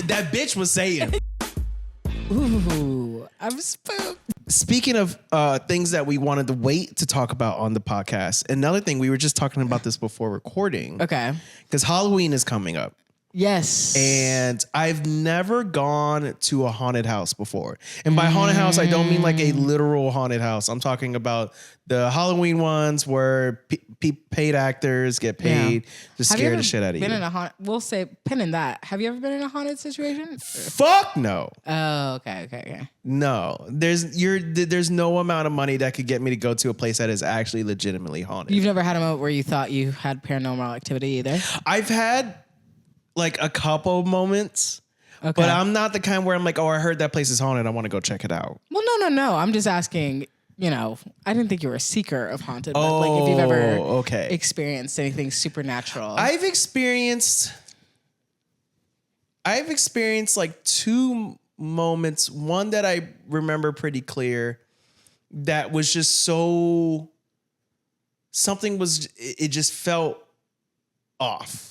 That bitch was saying. Ooh, I'm spooked. Speaking of things that we wanted to wait to talk about on the podcast, another thing, we were just talking about this before recording. Okay. Because Halloween is coming up. Yes. And I've never gone to a haunted house before. And by haunted house, I don't mean like a literal haunted house. I'm talking about the Halloween ones where paid actors get paid to scare the shit out of you. We'll say pin in that. Have you ever been in a haunted situation? Fuck no. Oh, okay. No, there's no amount of money that could get me to go to a place that is actually legitimately haunted. You've never had a moment where you thought you had paranormal activity either? I've had like a couple moments, okay. But I'm not the kind where I'm like, oh, I heard that place is haunted, I want to go check it out. Well, no. I'm just asking, I didn't think you were a seeker of haunted, but like if you've ever experienced anything supernatural. I've experienced like two moments. One that I remember pretty clear that was just it just felt off.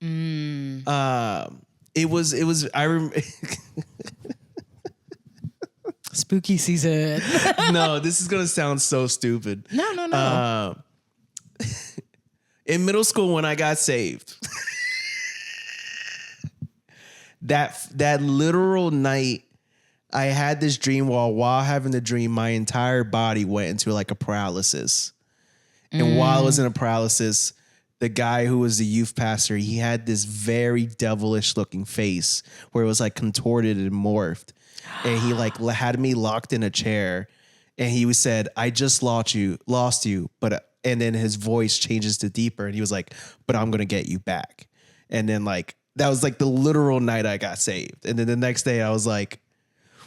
It was I remember spooky season. No, this is gonna sound so stupid. No. In middle school when I got saved, that literal night, I had this dream while having the dream, my entire body went into like a paralysis. And while I was in a paralysis, the guy who was the youth pastor, he had this very devilish looking face where it was like contorted and morphed. And he like had me locked in a chair and he said, I just lost you, and then his voice changes to deeper and he was like, but I'm going to get you back. And then like, that was like the literal night I got saved. And then the next day I was like,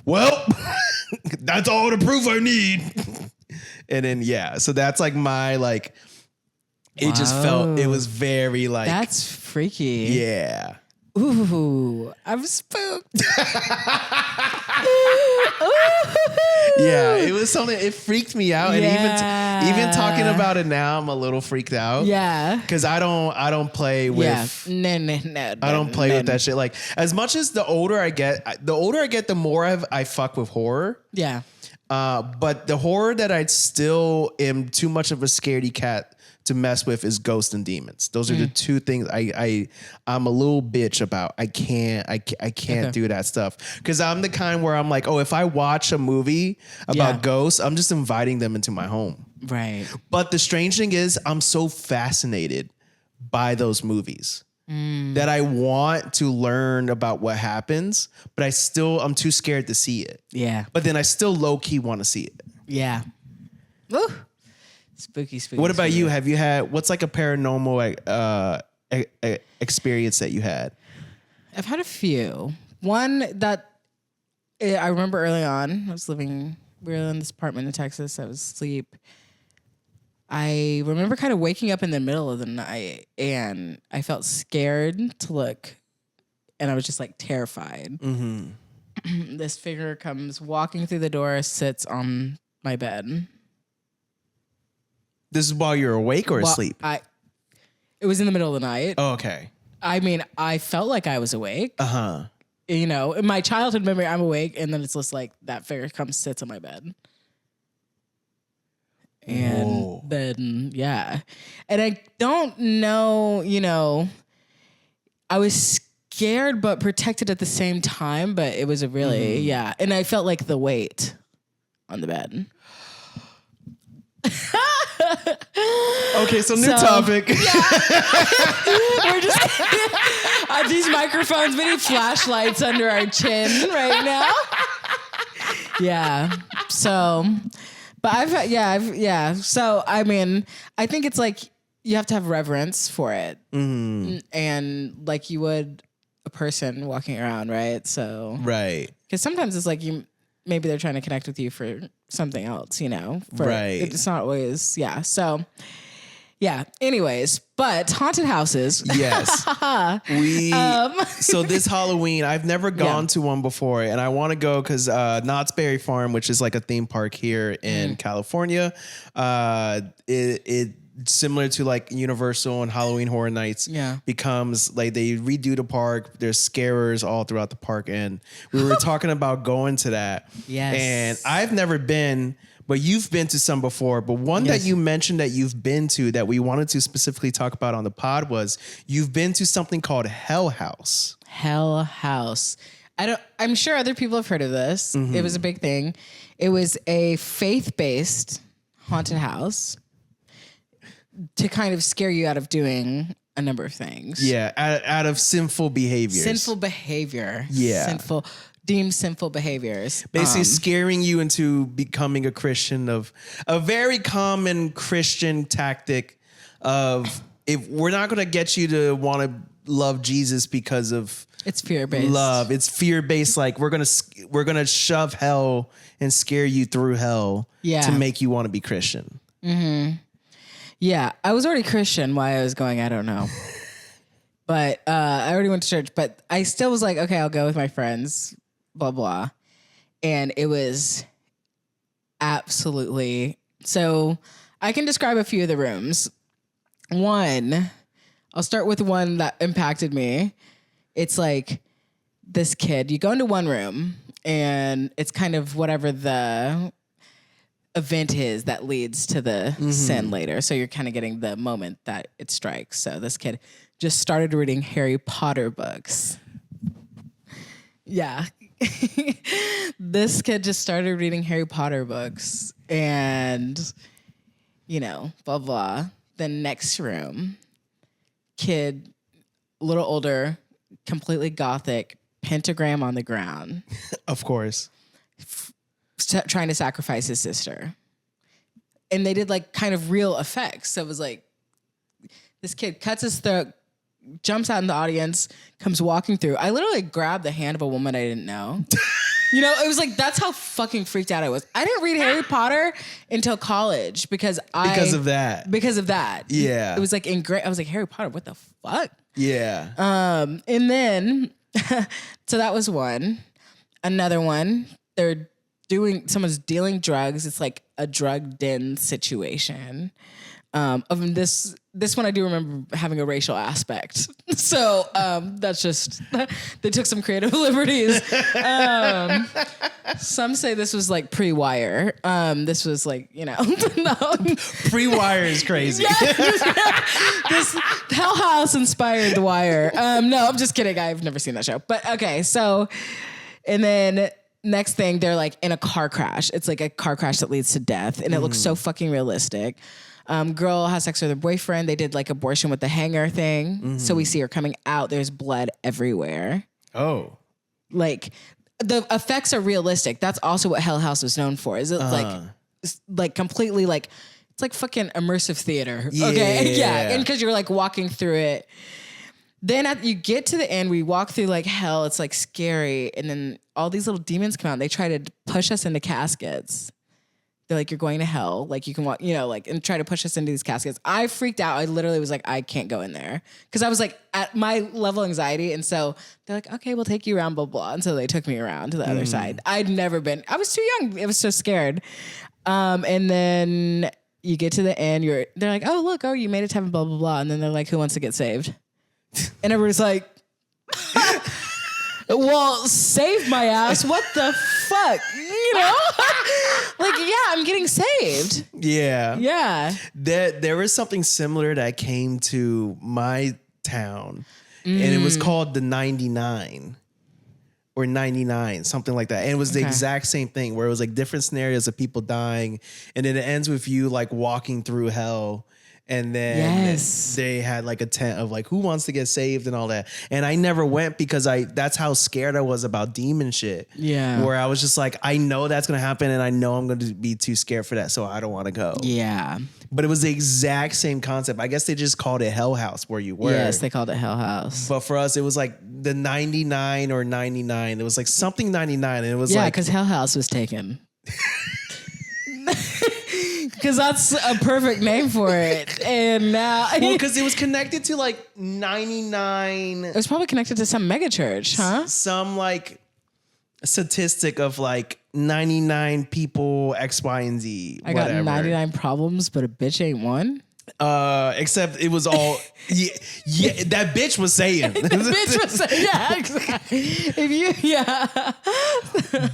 well, that's all the proof I need. And then, yeah, so that's like my like, it just felt, it was very like. That's freaky. Yeah. Ooh, I'm spooked. Yeah, it was something, it freaked me out. Yeah. And even talking about it now, I'm a little freaked out. Yeah. Because I don't play with. No. I don't play with that shit. Like, as much as the older I get, the more I fuck with horror. Yeah. But the horror that I still am too much of a scaredy cat to mess with is ghosts and demons. Those are the two things I'm a little bitch about. I can't do that stuff. Cause I'm the kind where I'm like, oh, if I watch a movie about ghosts, I'm just inviting them into my home. Right. But the strange thing is I'm so fascinated by those movies that I want to learn about what happens, but I'm too scared to see it. Yeah. But then I still low key want to see it. Yeah. Ooh. Spooky. What about you? Have you had, what's like a paranormal experience that you had? I've had a few. One that I remember early on, we were in this apartment in Texas. I was asleep. I remember kind of waking up in the middle of the night and I felt scared to look and I was just like terrified. Mm-hmm. This figure comes walking through the door, sits on my bed. This is while you're awake or asleep? It was in the middle of the night. Oh, okay. I mean, I felt like I was awake. Uh-huh. In my childhood memory, I'm awake, and then it's just like that figure comes, sits on my bed. And then, yeah. And I don't know, I was scared but protected at the same time, but it was a really, yeah. And I felt like the weight on the bed. Okay, so new topic. Yeah. We're just these microphones, we need flashlights under our chin right now. Yeah. So, but So, I mean, I think it's like you have to have reverence for it. Mm-hmm. And like you would a person walking around, right? So, right. Because sometimes it's like maybe they're trying to connect with you for something else, right. It's not always, yeah. So, yeah. Anyways, but haunted houses. Yes. So this Halloween, I've never gone to one before, and I want to go because Knott's Berry Farm, which is like a theme park here in California, similar to like Universal and Halloween Horror Nights, becomes like they redo the park. There's scarers all throughout the park, and we were talking about going to that. Yes, and I've never been. But you've been to some before. But one that you mentioned that you've been to that we wanted to specifically talk about on the pod was you've been to something called Hell House. Hell House. I'm sure other people have heard of this. It was a big thing. It was a faith-based haunted house to kind of scare you out of doing a number of things. Yeah, out of sinful behaviors. Sinful behavior. Yeah. Deemed sinful behaviors. Basically scaring you into becoming a Christian, of a very common Christian tactic of, if we're not going to get you to want to love Jesus because of it's fear-based love. It's fear-based. Like we're going to shove hell and scare you through hell to make you want to be Christian. Mm-hmm. Yeah. I was already Christian. Why I was going, I don't know. But I already went to church, but I still was like, okay, I'll go with my friends. Blah, blah. And it was absolutely... So I can describe a few of the rooms. One, I'll start with one that impacted me. It's like this kid. You go into one room, and it's kind of whatever the event is that leads to the sin later. So you're kind of getting the moment that it strikes. So this kid just started reading Harry Potter books. Yeah. This kid just started reading Harry Potter books and, blah, blah. The next room, kid, a little older, completely gothic, pentagram on the ground. Of course. Trying to sacrifice his sister. And they did like kind of real effects. So it was like this kid cuts his throat, jumps out in the audience, comes walking through. I literally grabbed the hand of a woman I didn't know. It was like, that's how fucking freaked out I was. I didn't read Harry Potter until college because of that. Yeah. It was like I was like, Harry Potter, what the fuck? Yeah. And then, so that was one. Another one, someone's dealing drugs. It's like a drug den situation. Of this one I do remember having a racial aspect. So that's just, they took some creative liberties. Some say this was like pre-Wire. This was like, no. Pre-Wire is crazy. This Hell House inspired The Wire. No, I'm just kidding. I've never seen that show. But okay, so, and then next thing, they're like in a car crash. It's like a car crash that leads to death. And it looks so fucking realistic. Girl has sex with her boyfriend. They did like abortion with the hanger thing. So we see her coming out. There's blood everywhere. Oh. Like the effects are realistic. That's also what Hell House was known for. Is it like completely like, it's like fucking immersive theater. Yeah. Okay. Yeah. And cause you're like walking through it. Then you get to the end, we walk through like hell. It's like scary. And then all these little demons come out. And they try to push us into caskets. They're like, you're going to hell. Like you can walk, and try to push us into these caskets. I freaked out. I literally was like, I can't go in there. Cause I was like at my level of anxiety. And so they're like, okay, we'll take you around, blah, blah. And so they took me around to the other side. I was too young. I was so scared. And then you get to the end, they're like, oh, look, you made it to heaven, blah, blah, blah. And then they're like, who wants to get saved? And everybody's like, well, save my ass. What the fuck? Like, yeah, I'm getting saved. Yeah. Yeah. There was something similar that came to my town, and it was called the 99 or 99, something like that. And it was the exact same thing where it was like different scenarios of people dying, and then it ends with you like walking through hell. And then they had like a tent of like, who wants to get saved and all that. And I never went because that's how scared I was about demon shit. Yeah. Where I was just like, I know that's going to happen and I know I'm going to be too scared for that. So I don't want to go. Yeah. But it was the exact same concept. I guess they just called it Hell House where you were. Yes, they called it Hell House. But for us, it was like the 99 or 99. It was like something 99. And it was like, because Hell House was taken. Because that's a perfect name for it. And now... Well, because it was connected to like 99... It was probably connected to some mega church, huh? Some like statistic of like 99 people, X, Y, and Z. I got 99 problems, but a bitch ain't one. Except it was all that bitch was saying. The bitch was saying, yeah, exactly.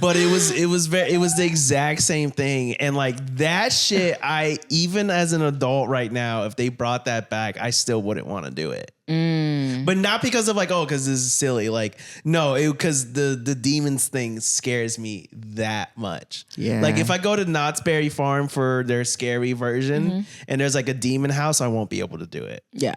But it was the exact same thing. And like that shit, I even as an adult right now, if they brought that back, I still wouldn't want to do it. But not because of like, oh, because this is silly. Like, no, because the demons thing scares me that much. Yeah. Like if I go to Knott's Berry Farm for their scary version and there's like a demon house, I won't be able to do it. Yeah.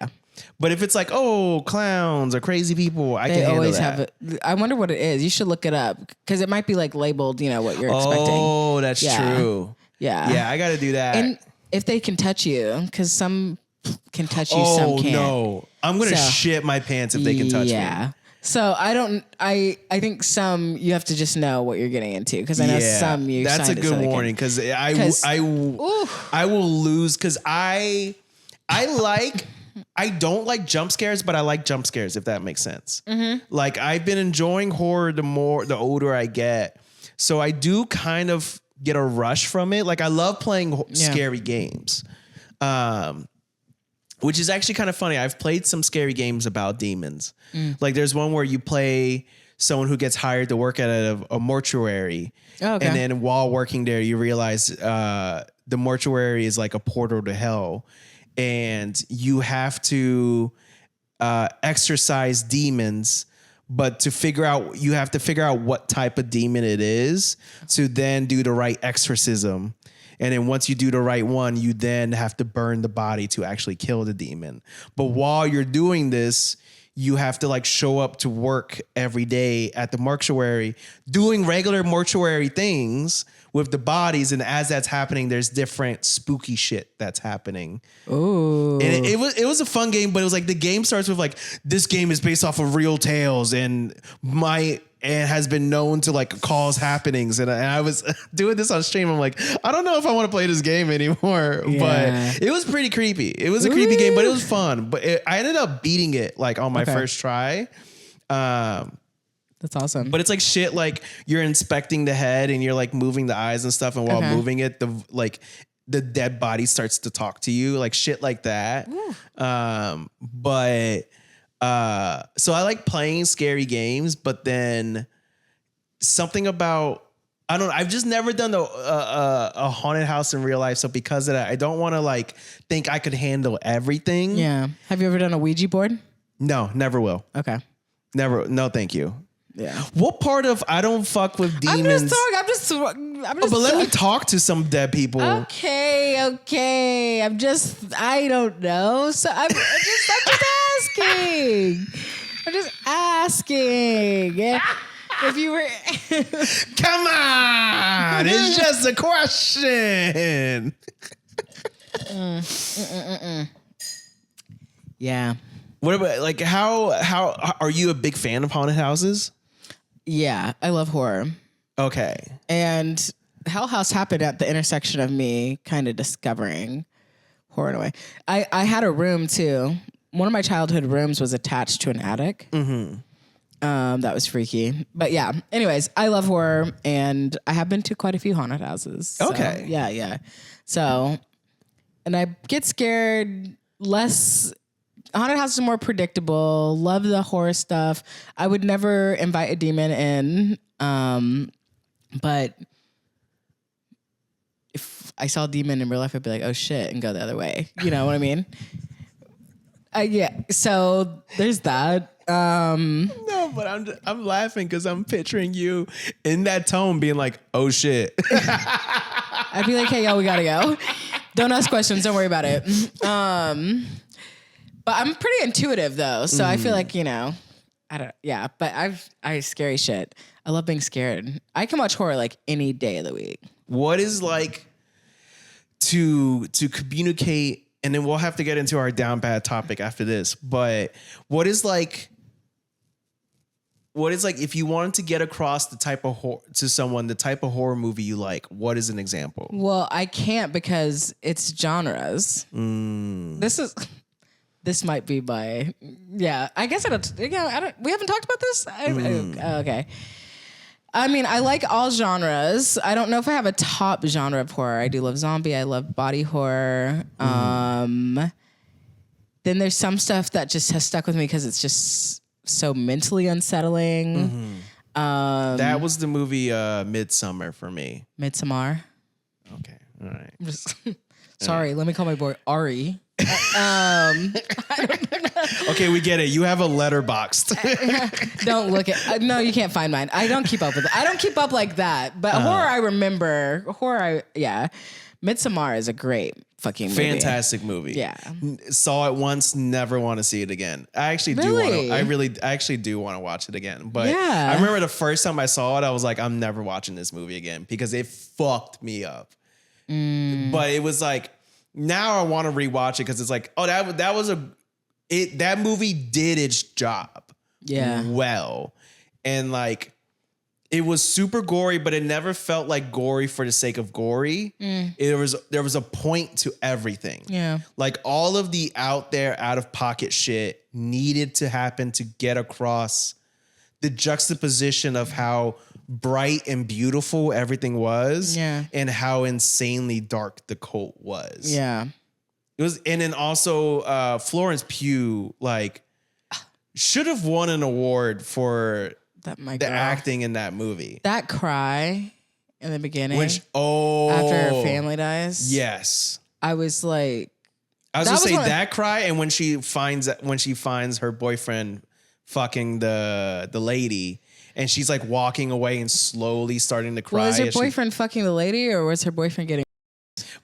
But if it's like, oh, clowns or crazy people, I can handle always that. have it. I wonder what it is. You should look it up because it might be like labeled, what you're expecting. Oh, that's true. Yeah. Yeah, I got to do that. And if they can touch you, because some can touch you, some can't. Oh, no. I'm going to shit my pants if they can touch me. Yeah. So I think some you have to just know what you're getting into because I know some you. That's a good warning because I will lose because I don't like jump scares, but I like jump scares, if that makes sense. Like I've been enjoying horror the older I get. So I do kind of get a rush from it. Like I love playing scary games. Which is actually kind of funny. I've played some scary games about demons. Like there's one where you play someone who gets hired to work at a mortuary. Oh, okay. And then while working there, you realize the mortuary is like a portal to hell. And you have to exorcise demons, but you have to figure out what type of demon it is to then do the right exorcism. And then once you do the right one, you then have to burn the body to actually kill the demon. But while you're doing this, you have to like show up to work every day at the mortuary doing regular mortuary things with the bodies. And as that's happening, there's different spooky shit that's happening. Ooh. And it was a fun game, but it was like the game starts with like, this game is based off of real tales and has been known to like cause happenings. And I was doing this on stream. I'm like, I don't know if I want to play this game anymore, but it was pretty creepy. It was a creepy game, but it was fun. But I ended up beating it like on my first try. That's awesome. But it's like shit like you're inspecting the head and you're like moving the eyes and stuff. And while moving it, the dead body starts to talk to you, like shit like that. So I like playing scary games, but then something about, I don't know, I've just never done a haunted house in real life. So because of that, I don't want to like think I could handle everything. Yeah. Have you ever done a Ouija board? No, never will. Okay. Never. No, thank you. Yeah. What part of I don't fuck with demons? I'm just but let me talk to some dead people. Okay. I don't know. So I'm just asking. I'm just asking. If you were Come on. It's just a question. Yeah. What about like how are you a big fan of haunted houses? Yeah, I love horror. Okay. And Hell House happened at the intersection of me kind of discovering horror in a way. I had a room too. One of my childhood rooms was attached to an attic. That was freaky. But yeah, anyways, I love horror and I have been to quite a few haunted houses. So, okay. Yeah. So, and I get scared less. Haunted houses are more predictable. Love the horror stuff. I would never invite a demon in. But if I saw a demon in real life, I'd be like, oh shit, and go the other way. You know what I mean? Yeah. So there's that. No, but I'm laughing because I'm picturing you in that tone being like, oh shit. I'd be like, hey, y'all, we gotta go. Don't ask questions. Don't worry about it. But I'm pretty intuitive though. So I feel like, but I scary shit. I love being scared. I can watch horror like any day of the week. What is like to communicate, and then we'll have to get into our down bad topic after this, but what is like if you wanted to get across the type of to someone the type of horror movie you like, what is an example? Well, I can't because it's genres. This might be I guess we haven't talked about this? Okay. I mean, I like all genres. I don't know if I have a top genre of horror. I do love zombie. I love body horror. Then there's some stuff that just has stuck with me because it's just so mentally unsettling. That was the movie Midsummer for me. Midsommar. Okay. All right. Sorry, let me call my boy Ari. Okay, we get it. You have a letterboxed. Don't look at. No, you can't find mine. I don't keep up with it. I don't keep up like that. But horror, I remember. Midsommar is a great fucking movie. Fantastic movie. Yeah. Saw it once, never want to see it again. I actually Really? I actually do want to watch it again. But Yeah. I remember the first time I saw it, I was like, I'm never watching this movie again because it fucked me up. But it was like, now I want to rewatch it because it's like, oh, that movie did its job. Yeah. Well. And like, it was super gory, but it never felt like gory for the sake of gory. There was a point to everything. Yeah. Like all of the out there, out of pocket shit needed to happen to get across the juxtaposition of how bright and beautiful everything was, and how insanely dark the cult was. Yeah. It was, and then also Florence Pugh like should have won an award for the acting in that movie. That cry in the beginning, after her family dies. Yes, I was like, I was gonna say that cry, and when she finds her boyfriend fucking the lady, and she's like walking away and slowly starting to cry. Was her boyfriend fucking the lady, or was her boyfriend getting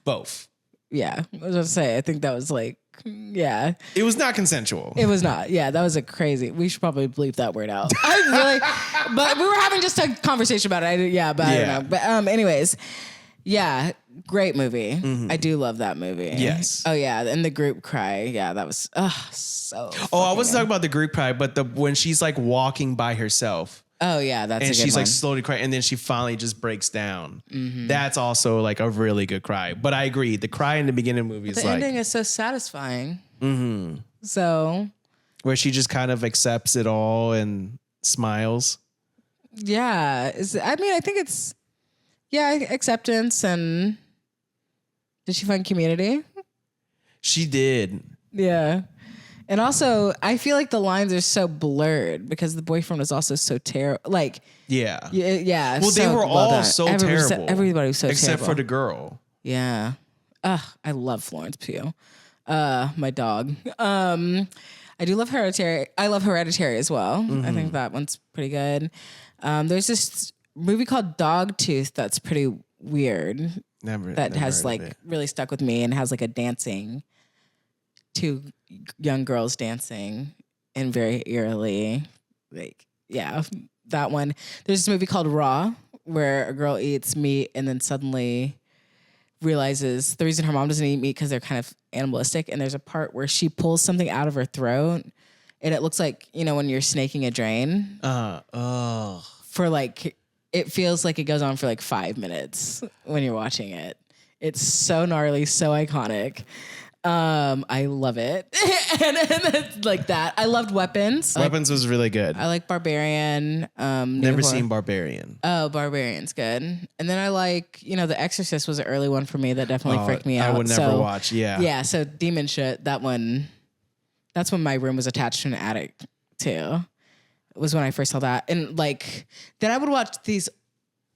both? Yeah, I was gonna say. I think that was like, yeah. It was not consensual. It was not. Yeah, that was a crazy. We should probably bleep that word out. But we were having just a conversation about it. I don't know. But anyways, yeah, great movie. I do love that movie. Yes. Oh yeah, and the group cry. Yeah, that was so. I wasn't talking about the group cry, but when she's like walking by herself. Oh yeah, that's and a good she's one. like slowly crying, and then she finally just breaks down. That's also like a really good cry. But I agree, the cry in the beginning of the movie is the ending is so satisfying. So where she just kind of accepts it all and smiles. Yeah, I think it's acceptance. And did she find community? She did. Yeah. And also, I feel like the lines are so blurred because the boyfriend was also so terrible. Like, yeah. Well, they were all so terrible. Everybody was so terrible. Except for the girl. Yeah. I love Florence Pugh. My dog. I do love Hereditary. I love Hereditary as well. I think that one's pretty good. There's this movie called Dogtooth that's pretty weird. Never has like really stuck with me and has like a dancing. Two young girls dancing and very eerily, like, yeah, that one. There's this movie called Raw where a girl eats meat and then suddenly realizes the reason her mom doesn't eat meat because they're kind of animalistic. And there's a part where she pulls something out of her throat and it looks like, when you're snaking a drain. For like, it feels like it goes on for like 5 minutes when you're watching it. It's so gnarly, so iconic. I love it. and like that. I loved Weapons. Weapons was really good. I like Barbarian. Never seen Barbarian. Oh, Barbarian's good. And then I like, The Exorcist was an early one for me that definitely freaked me out. I would never watch, yeah. Yeah, so Demon Shit, that one, that's when my room was attached to an attic too. It was when I first saw that. And like, then I would watch these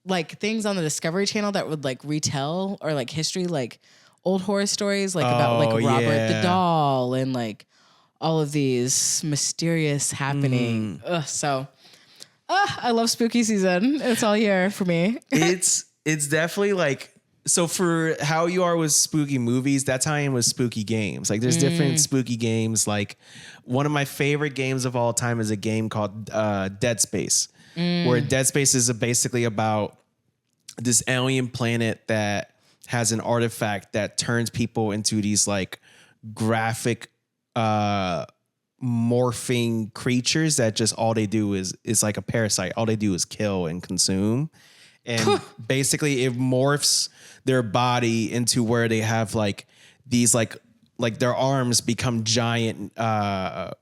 like things on the Discovery Channel that would like retell or like history, like old horror stories like about like Robert the Doll and like all of these mysterious happening. I love spooky season. It's all here for me. It's definitely like, so for how you are with spooky movies, that's how I am with spooky games. Like there's different spooky games. Like one of my favorite games of all time is a game called Dead Space, where Dead Space is basically about this alien planet that has an artifact that turns people into these like graphic morphing creatures that just all they do is like a parasite. All they do is kill and consume. And basically it morphs their body into where they have like these like their arms become giant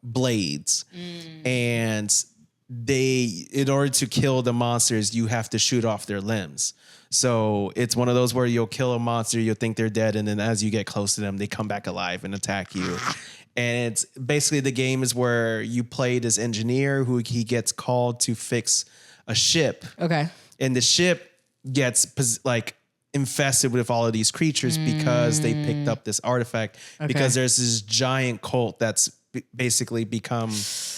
blades. And in order to kill the monsters, you have to shoot off their limbs. So it's one of those where you'll kill a monster, you'll think they're dead, and then as you get close to them, they come back alive and attack you. And it's basically the game is where you play this engineer who he gets called to fix a ship. Okay. And the ship gets like infested with all of these creatures because they picked up this artifact. Okay. Because there's this giant cult that's basically become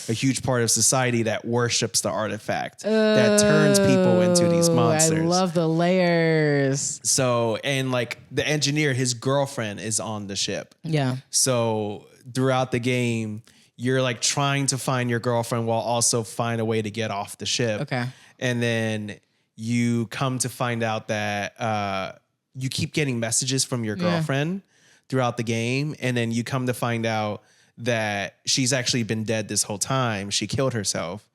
a huge part of society that worships the artifact that turns people into these monsters. I love the layers. So, and like the engineer, his girlfriend is on the ship. Yeah. So throughout the game, you're like trying to find your girlfriend while also find a way to get off the ship. Okay. And then you come to find out that you keep getting messages from your girlfriend throughout the game. And then you come to find out that she's actually been dead this whole time. She killed herself.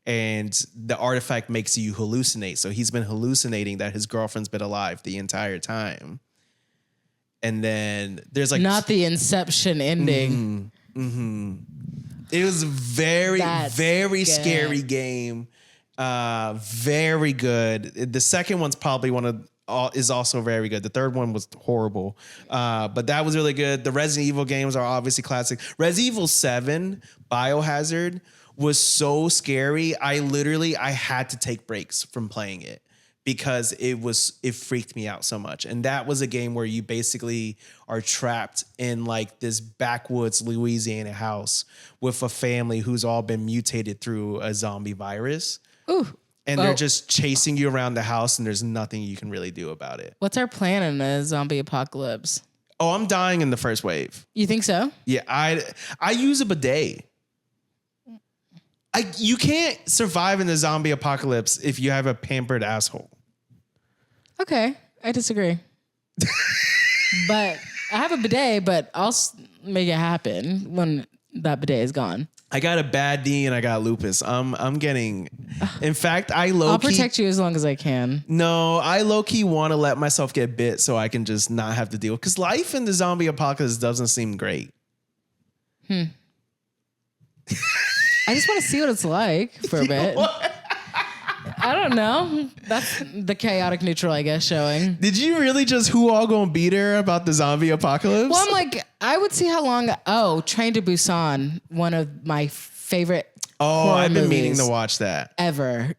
And the artifact makes you hallucinate. So he's been hallucinating that his girlfriend's been alive the entire time. And then there's like... Not the Inception ending. It was a very good. scary game. Very good. The second one's probably is also very good. The third one was horrible. But that was really good. The Resident Evil games are obviously classic. Resident Evil 7, Biohazard, was so scary. I had to take breaks from playing it because it freaked me out so much. And that was a game where you basically are trapped in like this backwoods Louisiana house with a family who's all been mutated through a zombie virus. Ooh. And they're just chasing you around the house and there's nothing you can really do about it. What's our plan in a zombie apocalypse? Oh, I'm dying in the first wave. You think so? Yeah, I use a bidet. You can't survive in the zombie apocalypse if you have a pampered asshole. Okay, I disagree. But I have a bidet, but I'll make it happen when that bidet is gone. I got a bad knee and I got lupus. I'm getting... In fact, I'll protect you as long as I can. No, I low-key want to let myself get bit so I can just not have to deal. Because life in the zombie apocalypse doesn't seem great. I just want to see what it's like for a bit. I don't know. That's the chaotic neutral, I guess, showing. Did you really just who all gonna beat her about the zombie apocalypse? Well, I'm like, I would see how long. Oh, Train to Busan, one of my favorite. Oh, I've been meaning movies to watch that ever.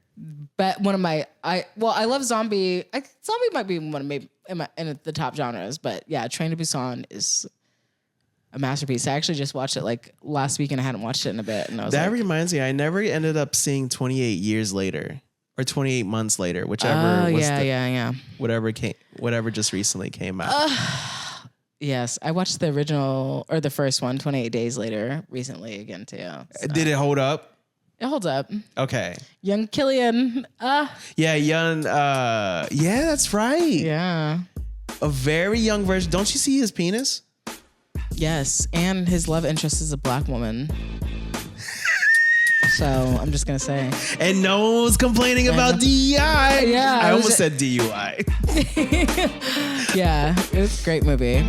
But one of my, I love zombie. Zombie might be one of maybe in the top genres, but yeah, Train to Busan is a masterpiece. I actually just watched it like last week and I hadn't watched it in a bit, and I was that like, reminds me, I never ended up seeing 28 Years Later. Or 28 Months Later, whichever whatever just recently came out. Yes, I watched the original or the first one, 28 Days Later, recently again too. So. Did it hold up? It holds up. Okay. Young Killian. Yeah, young. Yeah, that's right. Yeah. A very young version. Don't you see his penis? Yes, and his love interest is a black woman. So I'm just going to say. And no one was complaining about DEI. Yeah. I almost said DUI. Yeah, it was a great movie.